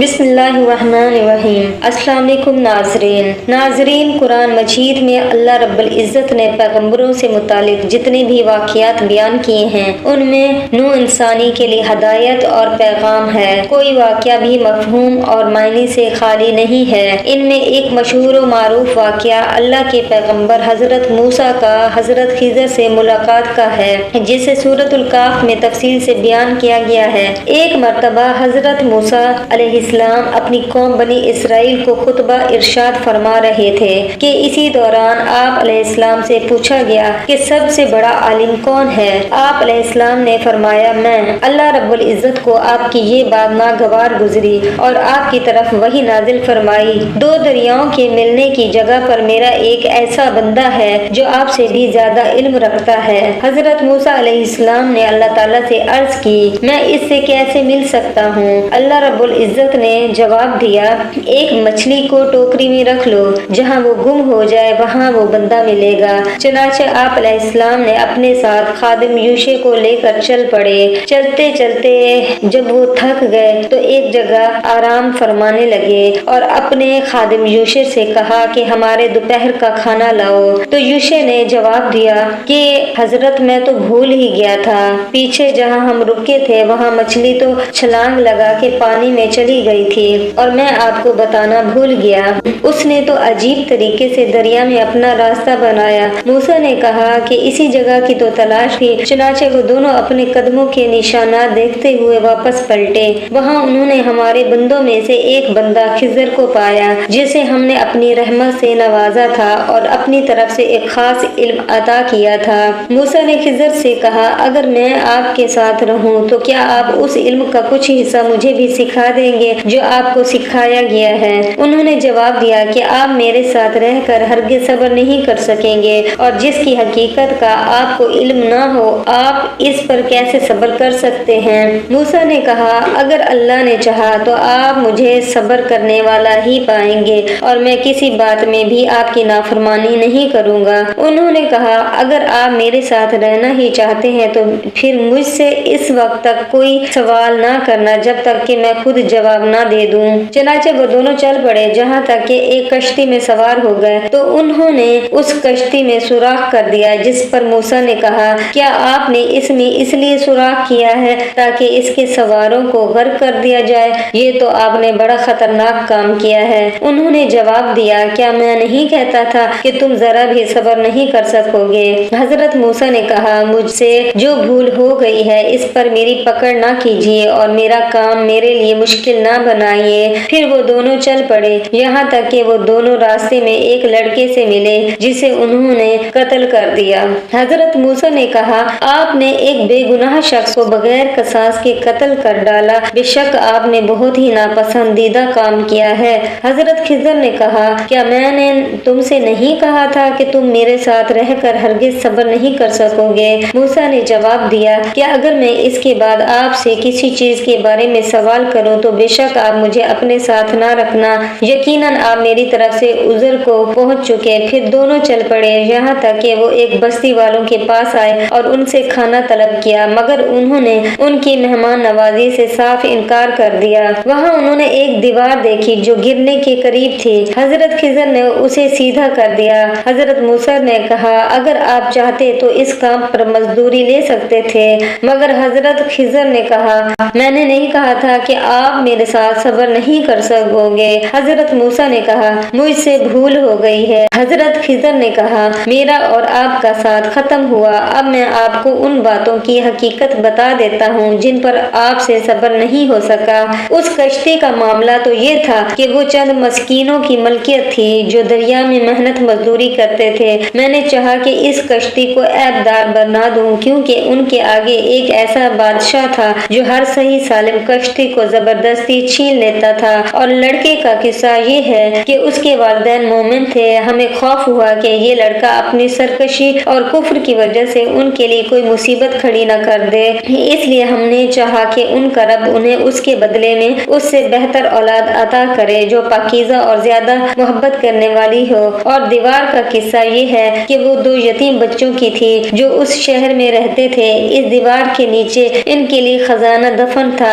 بسم اللہ الرحمن الرحیم۔ السلام علیکم ناظرین، قرآن مجید میں اللہ رب العزت نے پیغمبروں سے متعلق جتنے بھی واقعات بیان کیے ہیں ان میں نوع انسانی کے لیے ہدایت اور پیغام ہے۔ کوئی واقعہ بھی مفہوم اور معنی سے خالی نہیں ہے۔ ان میں ایک مشہور و معروف واقعہ اللہ کے پیغمبر حضرت موسیٰ کا حضرت خضر سے ملاقات کا ہے، جسے سورۃ الکہف میں تفصیل سے بیان کیا گیا ہے۔ ایک مرتبہ حضرت موسیٰ علیہ السلام اپنی قوم بنی اسرائیل کو خطبہ ارشاد فرما رہے تھے کہ اسی دوران آپ علیہ السلام سے پوچھا گیا کہ سب سے بڑا عالم کون ہے؟ آپ علیہ السلام نے فرمایا میں۔ اللہ رب العزت کو آپ کی یہ بات ناگوار گزری اور آپ کی طرف وحی نازل فرمائی، دو دریاؤں کے ملنے کی جگہ پر میرا ایک ایسا بندہ ہے جو آپ سے بھی زیادہ علم رکھتا ہے۔ حضرت موسیٰ علیہ السلام نے اللہ تعالیٰ سے عرض کی میں اس سے کیسے مل سکتا ہوں؟ اللہ رب العزت نے جواب دیا ایک مچھلی کو ٹوکری میں رکھ لو، جہاں وہ گم ہو جائے وہاں وہ بندہ ملے گا۔ چنانچہ آپ علیہ السلام نے اپنے ساتھ خادم یوشع کو لے کر چل پڑے۔ چلتے چلتے جب وہ تھک گئے تو ایک جگہ آرام فرمانے لگے اور اپنے خادم یوشع سے کہا کہ ہمارے دوپہر کا کھانا لاؤ۔ تو یوشع نے جواب دیا کہ حضرت میں تو بھول ہی گیا تھا، پیچھے جہاں ہم رکے تھے وہاں مچھلی تو چھلانگ لگا کے پانی میں چلی گئی تھی اور میں آپ کو بتانا بھول گیا۔ اس نے تو عجیب طریقے سے دریا میں اپنا راستہ بنایا۔ موسیٰ نے کہا کہ اسی جگہ کی تو تلاش تھی۔ چنانچہ وہ دونوں اپنے قدموں کے نشانات دیکھتے ہوئے واپس پلٹے۔ وہاں انہوں نے ہمارے بندوں میں سے ایک بندہ خضر کو پایا جسے ہم نے اپنی رحمت سے نوازا تھا اور اپنی طرف سے ایک خاص علم عطا کیا تھا۔ موسیٰ نے خضر سے کہا اگر میں آپ کے ساتھ رہوں تو کیا آپ اس علم کا کچھ حصہ مجھے بھی سکھا دیں گے جو آپ کو سکھایا گیا ہے؟ انہوں نے جواب دیا کہ آپ میرے ساتھ رہ کر ہرگز صبر نہیں کر سکیں گے اور جس کی حقیقت کا آپ کو علم نہ ہو آپ اس پر کیسے صبر کر سکتے ہیں؟ موسیٰ نے کہا اگر اللہ نے چاہا تو آپ مجھے صبر کرنے والا ہی پائیں گے اور میں کسی بات میں بھی آپ کی نافرمانی نہیں کروں گا۔ انہوں نے کہا اگر آپ میرے ساتھ رہنا ہی چاہتے ہیں تو پھر مجھ سے اس وقت تک کوئی سوال نہ کرنا جب تک کہ میں خود جواب نہ دے دوں۔ چنانچہ وہ دونوں چل پڑے جہاں تک کہ ایک کشتی میں سوار ہو گئے تو انہوں نے اس کشتی میں سوراخ کر دیا، جس پر موسیٰ نے کہا کیا آپ نے اس میں اس لیے سوراخ کیا ہے تاکہ اس کے سواروں کو غرق کر دیا جائے؟ یہ تو آپ نے بڑا خطرناک کام کیا ہے۔ انہوں نے جواب دیا کیا میں نہیں کہتا تھا کہ تم ذرا بھی صبر نہیں کر سکو گے؟ حضرت موسیٰ نے کہا مجھ سے جو بھول ہو گئی ہے اس پر میری پکڑ نہ کیجیے اور میرا کام میرے لیے مشکل نہ بنائیے۔ پھر وہ دونوں چل پڑے یہاں تک کہ وہ دونوں راستے میں ایک لڑکے سے ملے جسے انہوں نے قتل کر دیا۔ حضرت موسیٰ نے کہا آپ نے ایک بے گناہ شخص کو بغیر قصاص کے قتل کر ڈالا، بے شک آپ نے بہت ہی ناپسندیدہ کام کیا ہے۔ حضرت خضر نے کہا کیا میں نے تم سے نہیں کہا تھا کہ تم میرے ساتھ رہ کر ہرگز صبر نہیں کر سکو گے؟ موسیٰ نے جواب دیا کہ اگر میں اس کے بعد آپ سے کسی چیز کے بارے میں سوال کروں تو بے شک آپ مجھے اپنے ساتھ نہ رکھنا، یقیناً آپ میری طرف سے عذر کو پہنچ چکے۔ پھر دونوں چل پڑے یہاں تک کہ وہ ایک بستی والوں کے پاس آئے اور ان سے کھانا طلب کیا، مگر انہوں نے ان کی مہمان نوازی سے صاف انکار کر دیا۔ وہاں انہوں نے ایک دیوار دیکھی جو گرنے کے قریب تھی۔ حضرت خضر نے اسے سیدھا کر دیا۔ حضرت موسیٰ نے کہا اگر آپ چاہتے تو اس کام پر مزدوری لے سکتے تھے، مگر حضرت خضر نے کہا میں نے نہیں کہا تھا کہ آپ میرے ساتھ صبر نہیں کر سکو گے۔ حضرت موسیٰ نے کہا مجھ سے بھول ہو گئی ہے۔ حضرت خضر نے کہا میرا اور آپ کا ساتھ ختم ہوا، اب میں آپ کو ان باتوں کی حقیقت بتا دیتا ہوں جن پر آپ سے صبر نہیں ہو سکا۔ اس کشتی کا معاملہ تو یہ تھا کہ وہ چند مسکینوں کی ملکیت تھی جو دریا میں محنت مزدوری کرتے تھے۔ میں نے چاہا کہ اس کشتی کو عیب دار بنا دوں کیونکہ ان کے آگے ایک ایسا بادشاہ تھا جو ہر صحیح سالم کشتی کو زبردستی چھین لیتا تھا۔ اور لڑکے کا قصہ یہ ہے کہ اس کے والدین مومن تھے۔ ہمیں خوف ہوا کہ یہ لڑکا اپنی سرکشی اور کفر کی وجہ سے ان کے لیے کوئی مصیبت کھڑی نہ کر دے، اس لیے ہم نے چاہا کہ ان کا رب انہیں اس کے بدلے میں اس سے بہتر اولاد عطا کرے جو پاکیزہ اور زیادہ محبت کرنے والی ہو۔ اور دیوار کا قصہ یہ ہے کہ وہ دو یتیم بچوں کی تھی جو اس شہر میں رہتے تھے۔ اس دیوار کے نیچے ان کے لیے خزانہ دفن تھا۔